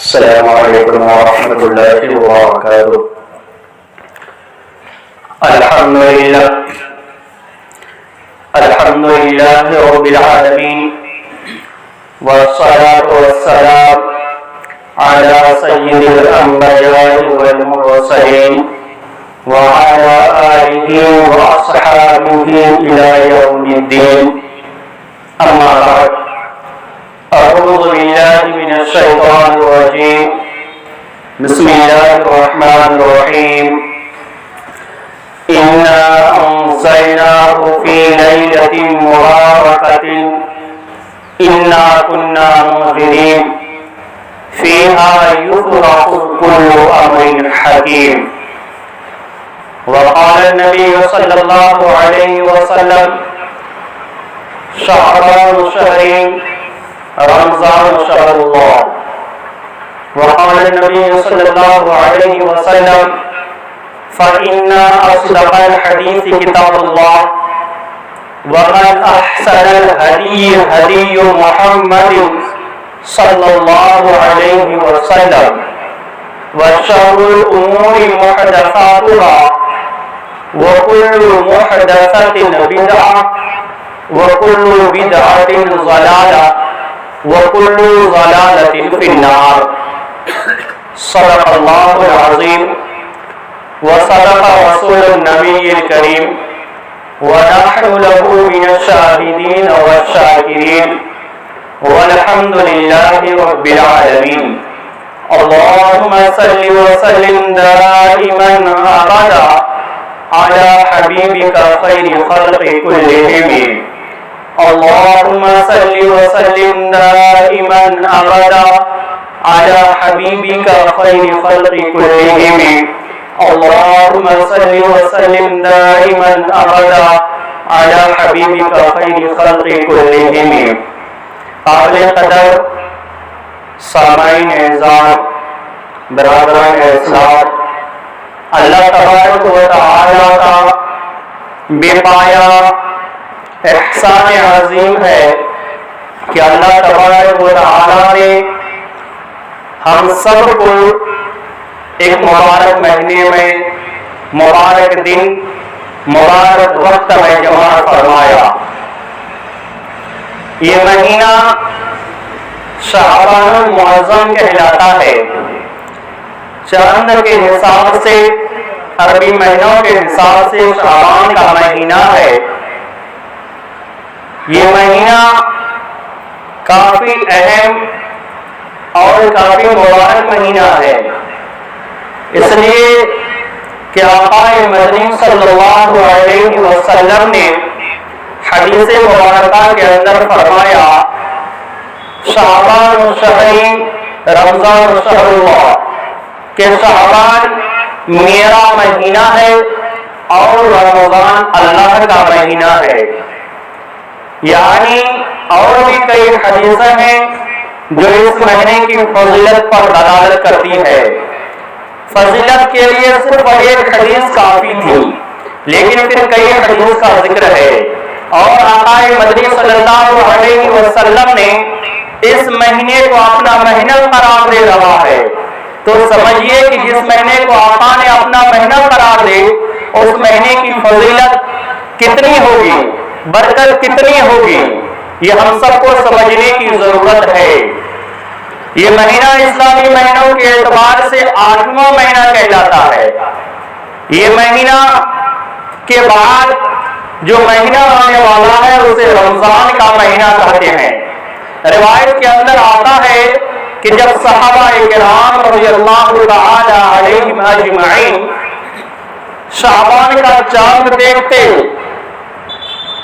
السلام علیکم ورحمۃ اللہ وبرکاتہ۔ الحمد للہ رب العالمین، والصلاة والسلام على سید الانبیاء والمرسلین وعلى آلہ واصحابہ الی یوم الدین، اما بعد۔ اعوذ باللہ من الشیطان الرجیم، بسم اللہ الرحمن الرحیم۔ انا انزلناہ فی لیلۃ مبارکۃ انا کنا منذرین فیہا یفرق کل امر حکیم۔ وقال النبی صلی اللہ علیہ وسلم شعبان شہرین رمضان شهر الله۔ وقال النبي صلى الله عليه وسلم فإن أصدق الحديث كتاب الله، ومن أحسن الهدي هدي محمد صلى الله عليه وسلم، وشر الأمور محدثاتها، وكل محدثة بدعة، وكل بدعة ضلالة، وَكُلُّ ضَلَالَةٍ فِي النَّارِ۔ صدق اللہ العظیم وصدق رسول النبی الکریم، ونحن له من الشاہدین والشاکرین، والحمد للہ رب العالمین۔ اللہم صل وسلم دائما ابدا علی حبیبک خیر خلق کلہم۔ اللهم صل وسلم دائما ابدا على حبيبك خير خلق كلهم۔ اللهم صل وسلم دائما ابدا على حبيبك خير خلق كلهم۔ قابل قدر سامعین اعزاز، برادران اسلام، اللہ تبارک و تعالی کا بے پایا احسان عظیم ہے کہ اللہ تبارک و تعالی نے ہم سب کو ایک مبارک مہینے میں، مبارک دن، مبارک وقت میں جمع فرمایا۔ یہ مہینہ شعبان المعظم کہلاتا ہے۔ چاند کے حساب سے، عربی مہینوں کے حساب سے شعبان کا مہینہ ہے۔ یہ مہینہ کافی اہم اور کافی مبارک مہینہ ہے، اس لیے کہ آقا مدنی صلی اللہ علیہ وسلم نے حدیث مبارکہ کے اندر فرمایا شعبان شہرین رمضان شہر اللہ، کہ شعبان میرا مہینہ ہے اور رمضان اللہ کا مہینہ ہے۔ یعنی اور بھی کئی حدیثیں ہیں جو اس مہینے کی فضیلت پر دلالت کرتی ہے۔ فضیلت کے لیے صرف ایک حدیث کافی تھی، لیکن پھر کئی حدیث کا ذکر ہے، اور آقا مدنی صلی اللہ علیہ وسلم نے اس مہینے کو اپنا مہینہ قرار دے رہا ہے۔ تو سمجھیے کہ جس مہینے کو آقا نے اپنا مہینہ قرار دے، اس مہینے کی فضیلت کتنی ہوگی، برکت کتنی ہوگی، یہ ہم سب کو سمجھنے کی ضرورت ہے۔ یہ مہینہ اسلامی مہینوں کے اعتبار سے 8واں مہینہ کہلاتا ہے۔ یہ مہینہ کے بعد جو مہینہ آنے والا ہے اسے رمضان کا مہینہ کہتے ہیں۔ روایت کے اندر آتا ہے کہ جب صحابہ کرام رضی اللہ تعالی علیہم اجمعین شعبان کا چاند دیکھتے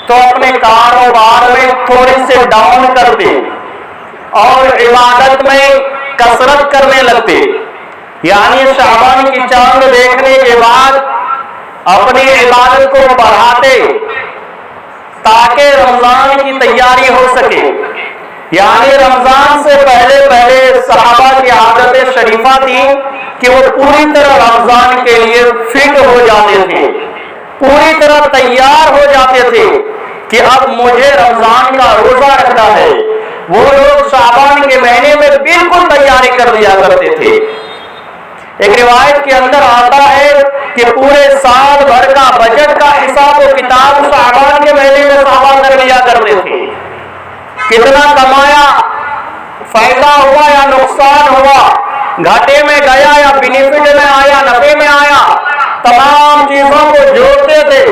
تو اپنے کاروبار میں تھوڑے سے ڈاؤن کرتے اور عبادت میں کثرت کرنے لگتے، یعنی شعبان کی چاند دیکھنے کے بعد اپنی عبادت کو بڑھاتے تاکہ رمضان کی تیاری ہو سکے۔ یعنی رمضان سے پہلے صحابہ کی عادت شریفہ تھی کہ وہ پوری طرح رمضان کے لیے فٹ ہو جاتے تھے، پوری طرح تیار ہو جاتے تھے کہ اب مجھے رمضان کا روزہ رکھنا ہے، وہ لوگ شعبان کے مہینے میں بالکل تیاری کر لیا کرتے تھے۔ ایک روایت کے اندر آتا ہے کہ پورے سال بھر کا بجٹ کا حساب و کتاب شعبان کے مہینے میں صحابہ کر لیا کرتے تھے۔ کتنا کمایا، فائدہ ہوا یا نقصان ہوا، گھاٹے میں گیا یا بینیفٹ میں آیا، نفع میں آیا، تمام چیزوں کو جوڑتے تھے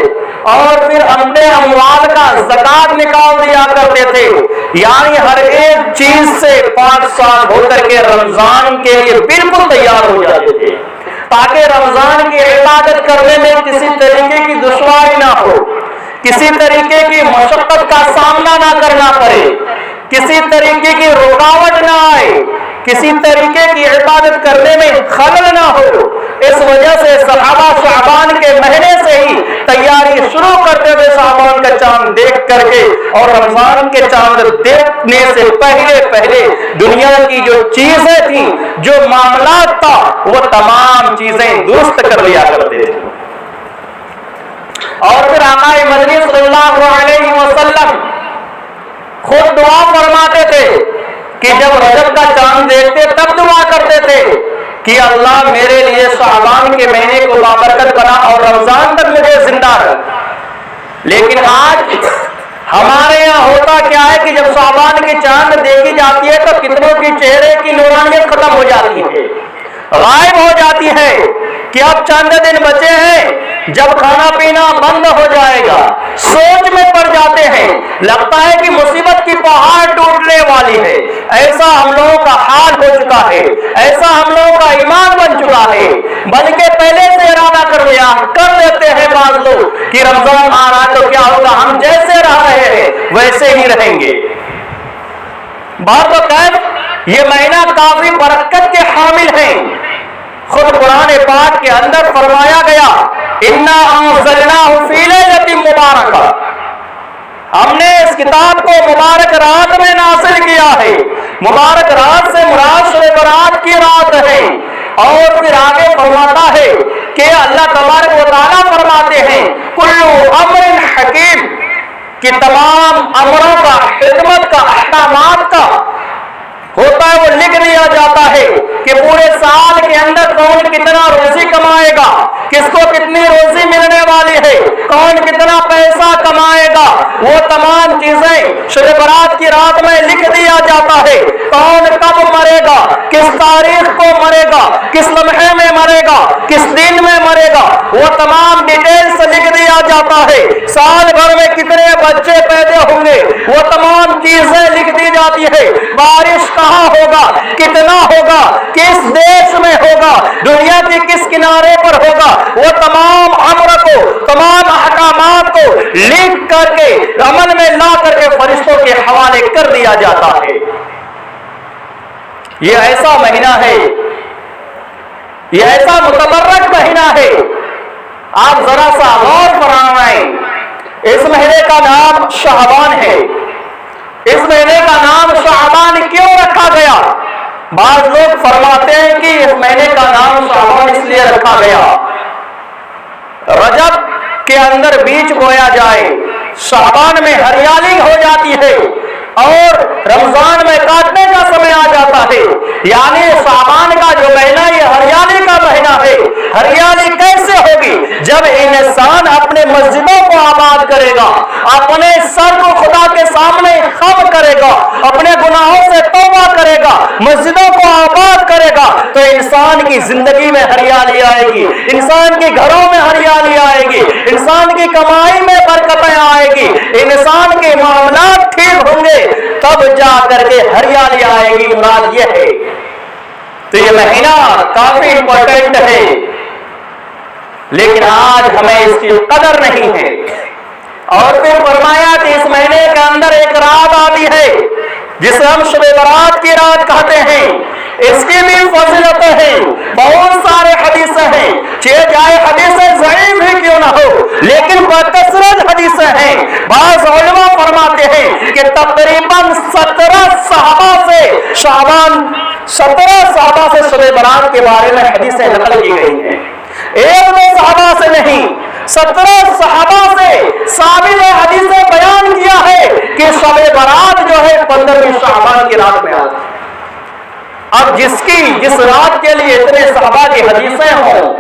اور پھر اپنے اموال کا زکات نکال دیا کرتے تھے۔ یعنی ہر ایک چیز سے 5 سال ہو کر کے رمضان کے لیے بالکل تیار ہو جاتے تھے، تاکہ رمضان کی عبادت کرنے میں کسی طریقے کی دشواری نہ ہو، کسی طریقے کی مشقت کا سامنا نہ کرنا پڑے، کسی طریقے کی رکاوٹ نہ آئے، کسی طریقے کی عبادت کرنے میں خلل نہ ہو۔ اس وجہ سے صحابہ شعبان کے مہینے سے ہی تیاری شروع کرتے تھے، شعبان کا چاند دیکھ کر کے، اور رمضان کے چاند دیکھنے سے پہلے دنیا کی جو چیزیں تھیں، جو معاملات تھا، وہ تمام چیزیں درست کر لیا کرتے تھے۔ اور پھر آقا مدنی صلی اللہ علیہ وسلم خود دعا فرماتے تھے کہ جب رجب کا چاند دیکھتے تب دعا کرتے تھے کہ اللہ میرے لیے شعبان کے مہینے کو بابرکت بنا اور رمضان تک مجھے زندہ رکھ۔ لیکن آج ہمارے یہاں ہوتا کیا ہے کہ جب شعبان کی چاند دیکھی جاتی ہے تو کتنوں کی چہرے کی نورانیت ختم ہو جاتی ہے، غائب ہو جاتی ہے کہ اب چند دن بچے ہیں، جب کھانا پینا بند ہو جائے گا، سوچ میں پڑ جاتے ہیں، لگتا ہے کہ مصیبت کی پہاڑ ٹوٹنے والی ہے۔ ایسا ہم لوگوں کا حال ہو چکا ہے، ایسا ہم لوگوں کا ایمان بن چکا ہے، بلکہ پہلے سے ارادہ کر لیتے ہیں بعض لوگ کہ رمضان آ رہا تو کیا ہوگا، ہم جیسے رہ رہے ہیں ویسے ہی رہیں گے۔ بات تو کیف یہ مہینہ کافی برکت کے حامل ہیں۔ خود قرآن پاک کے اندر فرمایا گیا اِنَّا أَنزَلْنَاهُ فِي لَيْلَةٍ مُبَارَكَةٍ، ہم نے اس کتاب کو مبارک رات میں نازل کیا ہے۔ مبارک رات سے مراد شب برات کی رات ہے۔ اور پھر آگے فرماتا ہے کہ اللہ تبارک و تعالیٰ فرماتے ہیں کُلُّ أَمْرٍ حَكِيمٍ، کہ تمام امروں کا، حکمت کا، احکامات کا ہوتا ہے وہ لکھ دیا جاتا ہے کہ پورے سال کے اندر کون کتنا روزی کمائے گا، کس کو کتنی روزی ملنے والی ہے، کون کتنا پیسہ کمائے گا، وہ تمام چیزیں شب برات کی رات میں لکھ دیا جاتا ہے۔ کون کب مرے گا، کس تاریخ کو مرے گا، کس لمحے میں مرے گا، کس دن میں مرے گا، وہ تمام ڈیٹیل سے لکھ دیا جاتا ہے۔ سال بھر میں کتنے بچے پیدا ہوں گے وہ تمام چیزیں لکھ دی جاتی ہے۔ بارش کہاں ہوگا، کتنا ہوگا، کس دیش میں ہوگا، دنیا کے کس کنارے پر ہوگا، وہ تمام امر کو، تمام احکامات کو لکھ کر کے عمل میں لا کر کے فرشتوں کے حوالے کر دیا جاتا ہے۔ یہ ایسا مہینہ ہے، یہ ایسا متبرک مہینہ ہے، آپ ذرا سا غور فرمائیں۔ اس مہینے کا نام شعبان ہے۔ اس مہینے کا نام شعبان کیوں رکھا گیا؟ بعض لوگ فرماتے ہیں کہ اس مہینے کا نام شعبان اس لیے رکھا گیا، رجب کے اندر بیج بویا جائے، شعبان میں ہریالی ہو جاتی ہے اور رمضان میں کاٹنے کا سمے آ جاتا ہے۔ یعنی شعبان کا جو مہینہ یہ ہریالی کا مہینہ ہے۔ ہریالی کیسے ہوگی؟ جب انسان اپنے مسجدوں کو آباد کرے گا، اپنے سر کو خدا کے سامنے خم کرے گا، اپنے گناہوں سے توبہ کرے گا، مسجدوں کو آباد کرے گا، تو انسان کی زندگی میں ہریالی آئے گی، انسان کے گھروں میں ہریالی آئے گی، انسان کی کمائی میں برکتیں آئے گی، انسان کے معاملات ٹھیک ہوں گے، تب جا کر کے ہریالی آئے گی۔ مراد یہ ہے۔ تو یہ مہینہ کافی امپورٹنٹ ہے، لیکن آج ہمیں اس کی قدر نہیں ہے۔ اور پھر فرمایا کہ اس مہینے کے اندر ایک رات آتی ہے جسے ہم شب برات کی رات کہتے ہیں، اس کی بھی فضیلتیں ہیں، بہت سارے حدیثیں ہیں، چاہے حدیثیں ضعیف ہی کیوں نہ ہو لیکن بکثرت حدیثیں ہیں۔ بعض علماء فرماتے ہیں کہ تقریباً 17 صحابہ سے شب برات کے بارے میں حدیثیں نقل کی گئی ہیں۔ ایک دو صحابہ سے نہیں 17 صحابہ سے ثابت حدیث سے بیان کیا ہے کہ شب برات جو ہے 15ویں شعبان کی رات میں آتی ہے۔ اب جس رات کے لیے اتنے صحابہ کی حدیثیں ہوں،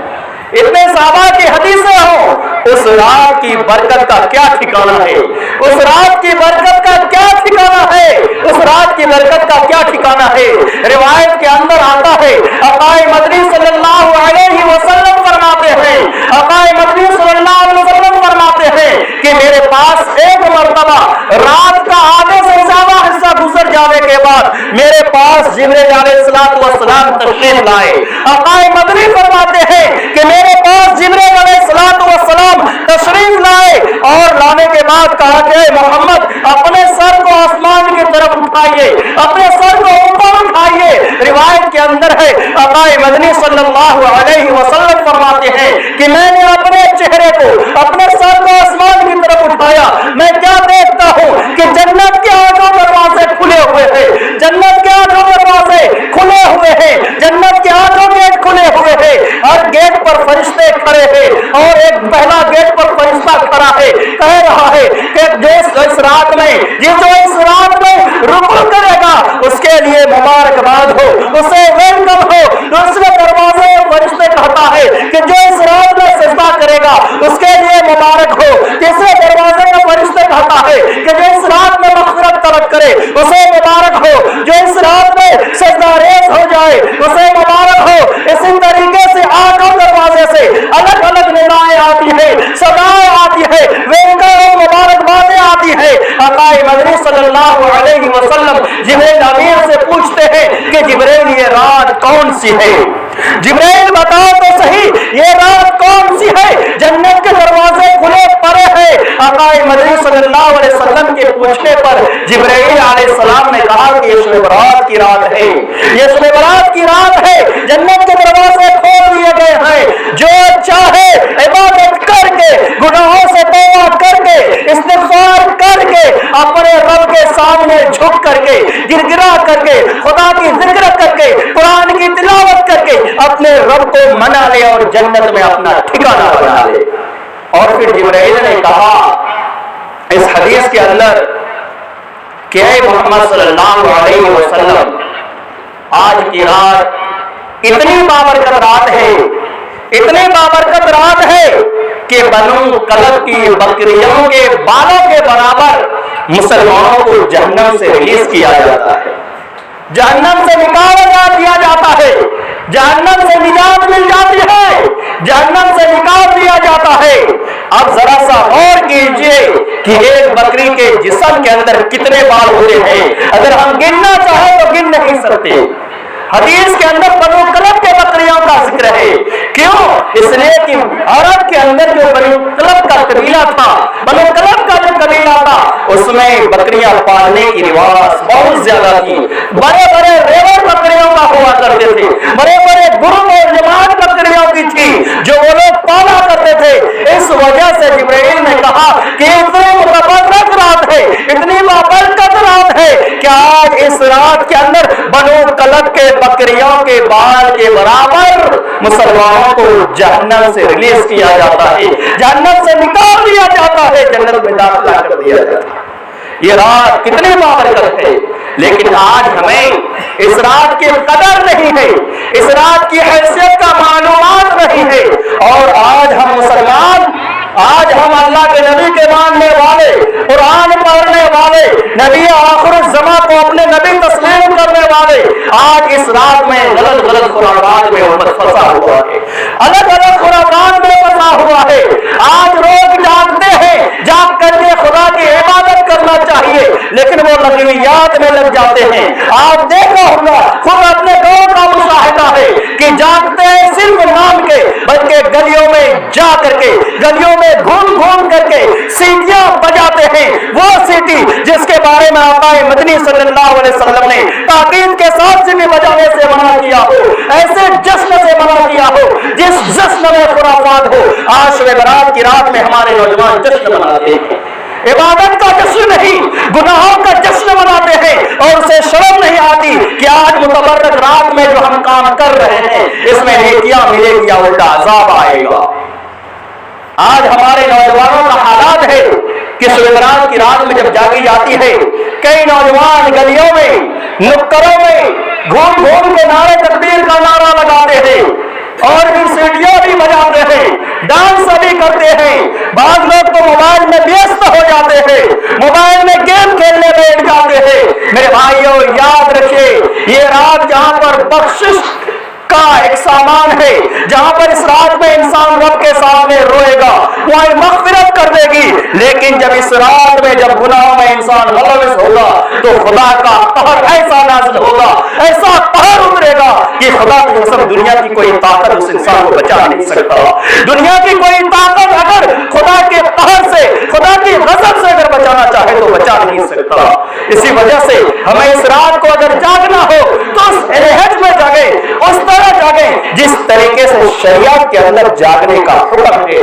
اتنے صحابہ کی حدیثیں ہوں، اس رات کی برکت کا کیا ٹھکانہ ہے؟ اس رات کی برکت کا کیا ٹھکانہ ہے؟ اس رات کی برکت کا کیا ٹھکانہ ہے؟ روایت کے اندر آتا ہے، آقا مدنی صلی اللہ علیہ وسلم فرماتے ہیں، آقا مدنی صلی اللہ علیہ وسلم فرماتے ہیں کہ میرے پاس ایک مرتبہ رات کا آدھے سے زیادہ حصہ گزر جانے کے بعد میرے پاس جبرائیل علیہ السلام تشریف لائے۔ آقا مدنی فرماتے ہیں کہ میرے پاس جبرائیل علیہ السلام تشریف لائے اور لانے کے بعد کہا کہ محمد اپنے سر کو آسمان کی طرف اٹھائیے، اپنے سر کو اوپر اٹھائیے۔ روایت کے اندر ہے، آقا مدنی صلی اللہ علیہ وسلم فرماتے ہیں کہ میں نے اپنے چہرے کو، اپنے سر کو آسمان کی طرف اٹھایا، میں کیا دیکھتا ہوں کہ جنت کے آٹھوں دروازے کھلے ہوئے ہیں، جنت کے آٹھوں دروازے کھلے ہوئے ہیں، جنت کے آٹھوں گیٹ کھلے ہوئے ہیں، ہر گیٹ پر فرشتے کھڑے ہیں اور ایک پہلا گیٹ پر فرشتہ کھڑا ہے، کہہ رہا ہے کہ جو اس رات میں رکو کرے گا اس کے لیے مبارکباد ہو، اسے ویلکم ہو۔ دوسرے دروازے فرشتے کہتا ہے کہ جو اس رات میں سجدہ کرے گا اس کے لیے مبارک ہو۔ تیسرے دروازے میں فرشتے کہتا ہے کہ جو اس رات میں مغفرت طلب کرے اسے مبارک ہو، جو اس رات میں سجدہ ریز ہو جائے اسے مبارک ہو۔ اسی طریقے سے آٹھوں دروازے سے الگ الگ ندائیں آتی ہے، صدائیں آتی ہے، ویلکم اور مبارکبادیں آتی ہے۔ آقا مدنی صلی اللہ علیہ وسلم جبرائیل امین سے پوچھتے ہیں کہ جبرائیل یہ رات کون سی ہے؟ جبرائیل بتاؤ تو صحیح یہ رات کون سی ہے؟ جنت کے دروازے کھلے پڑے ہیں۔ آقا مدنی صلی اللہ علیہ وسلم کے پوچھنے پر جبرائیل علیہ السلام نے کہا کہ یہ شب برات کی رات ہے، یہ شب برات کی رات ہے، جنت کے دروازے کھول دیے گئے ہیں، جو چاہے عبادت کر کے، گناہوں سے توبہ کر کے، استغفار کر کے، اپنے رب کے سامنے جھک کر کے، گڑگڑا کر کے، خدا کی ذکر کر کے، قرآن کی تلاوت کر کے اپنے رب کو منا لے اور جنت میں اپنا ٹھکانہ بنا لے۔ اور پھر جبرائیل نے کہا اس حدیث کے اندر کہ اے محمد صلی اللہ علیہ وسلم آج کی رات اتنی بابرکت رات ہے، اتنی بابرکت رات ہے کہ بنو کلب کی بکریوں کے بالوں کے برابر مسلمانوں کو جہنم سے ریلیز کیا جاتا ہے، جہنم سے نکال دیا جاتا ہے، جہنم سے نجات مل جاتی ہے، جہنم سے نکال دیا جاتا ہے۔ اب ذرا سا غور کیجئے کہ ایک بکری کے جسم کے اندر کتنے بال ہوتے ہیں، اگر ہم گننا چاہیں تو گن نہیں سکتے۔ حدیث کے اندر بنو کلب کے بکریوں کا ذکر ہے، کیوں؟ اس لیے کہ عرب کے اندر جو بنو کلب کا قبیلہ تھا، بنو کلب کا جو قبیلہ تھا اس میں بکریاں پالنے کی رواج بہت زیادہ تھی، بڑے بڑے ریوڑ بکریوں کا ہوا کرتے تھے، بڑے بڑے گروپ اور جماعت بکریوں کی تھی جو وہ لوگ پالا کرتے تھے۔ اس وجہ سے جبرائیل نے کہا کہ اتنی مبارک رات ہے، اتنی بابرکت رات ہے کہ آج اس رات کے اندر بنو کلب کے بکریوں کے بال کے برابر مسلمانوں کو جہنم سے ریلیز کیا جاتا ہے، جہنم سے نکال دیا جاتا ہے، جنت میں داخلہ کر دیا جاتا ہے۔ یہ رات کتنی بابرکت ہے، لیکن آج ہمیں اس رات کی قدر نہیں ہے، اس رات کی حیثیت کا معلومات نہیں ہے، اور آج ہم مسلمان، آج ہم اللہ کے نبی کے ماننے والے، قرآن پڑھنے والے، نبی آخر الزمان کو اپنے نبی تسلیم کرنے والے، آج اس رات میں غلط غلط خرافات میں پھنسا ہوا ہے، الگ الگ خرافات میں پھنسا ہوا ہے۔ آج لوگ جاگتے ہیں، جاگ کر کے خدا کی عبادت کرنا چاہیے لیکن وہ لغویات میں لگ جاتے ہیں۔ آپ دیکھا ہوگا، خود اپنے گاؤں کا مشاہدہ ہے کہ جاگتے ہیں صرف نام کے، بلکہ گلیوں میں جا کر کے، گلیوں میں گھوم گھوم کر کے سیٹیاں بجاتے ہیں، وہ سیٹی جس کے بارے میں آقا مدنی صلی اللہ علیہ وسلم نے تاکید کے ساتھ سیٹی بجانے سے منع کیا ہو، ایسے جشن سے منع کیا ہو جس جشن میں خرافات ہو۔ آج شب برات کی رات میں ہمارے نوجوان جشن مناتے ہیں، عبادت کا جشن نہیں، گناہوں کا جشن مناتے ہیں، اور اسے شرم نہیں آتی کہ آج متبرک رات میں جو ہم کام کر رہے ہیں اس میں نیکیاں ملے گی یا الٹا عذاب آئے گا۔ آج ہمارے نوجوانوں کا حالات ہے کہ شب برات کی رات میں جب جاگی جاتی ہے، کئی نوجوان گلیوں میں نکروں میں گھوم گھوم کے نعرے تکبیر کا نعرہ لگاتے ہیں اور پھر سیٹیاں بھی بجاتے ہیں، ڈانس بھی کرتے ہیں۔ بعض لوگ تو موبائل میں ویست ہو جاتے ہیں، موبائل میں گیم کھیلنے بیٹھ جاتے ہیں۔ میرے بھائیوں یاد رکھیے، یہ رات جہاں پر بخشش کا ایک سامان ہے، جہاں پر اس رات میں انسان رب کے سامنے روئے گا، وہاں مغفرت کر دے گی، لیکن جب اس رات میں جب گناہوں میں انسان ملوث ہوگا تو خدا کا قہر ایسا نازل ہوگا، ایسا قہر اترے گا کہ خدا کی قسم دنیا کی کوئی طاقت اس انسان کو بچا نہیں سکتا۔ دنیا کی کوئی طاقت اگر خدا کے قہر سے، خدا کی غضب سے اگر بچانا چاہے تو بچا نہیں سکتا۔ اسی وجہ سے ہمیں اس رات کو اگر جاگنا ہو تو اس لہج میں جاگیں، اس طرح جاگیں جس طریقے سے شریعت کے اندر جاگنے کا حکم ہے۔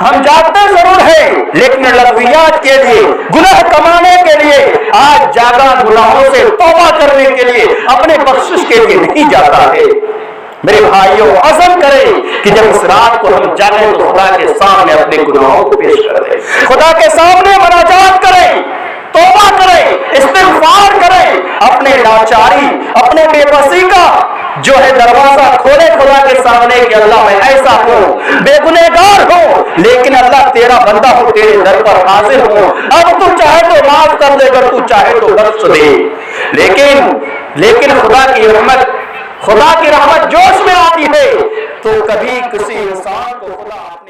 ہم جاگتے ضرور ہیں لیکن لغویات کے لیے، گناہ کمانے کے لیے، آج جاگا گناہوں سے توبہ کرنے کے لیے، اپنے بخشش کے لیے نہیں جاتا ہے۔ میرے بھائیوں عزم کریں کہ جب اس رات کو ہم جاگیں تو خدا کے سامنے اپنے گناہوں کو پیش کر دیں، خدا کے سامنے مناجات کریں، توبہ کریں، استغفار کریں، اپنے لاچاری، اپنے بے بسی کا جو ہے دروازہ کھولے خدا کے سامنے کہ اللہ میں ایسا ہوں، بے گنہگار ہوں، لیکن اللہ تیرا بندہ ہوں، تیرے در پر حاضر ہوں، اب تو چاہے تو معاف کر دے، اگر تو چاہے تو بخش دے۔ لیکن خدا کی رحمت جوش میں آتی ہے تو کبھی کسی انسان کو خدا اپنے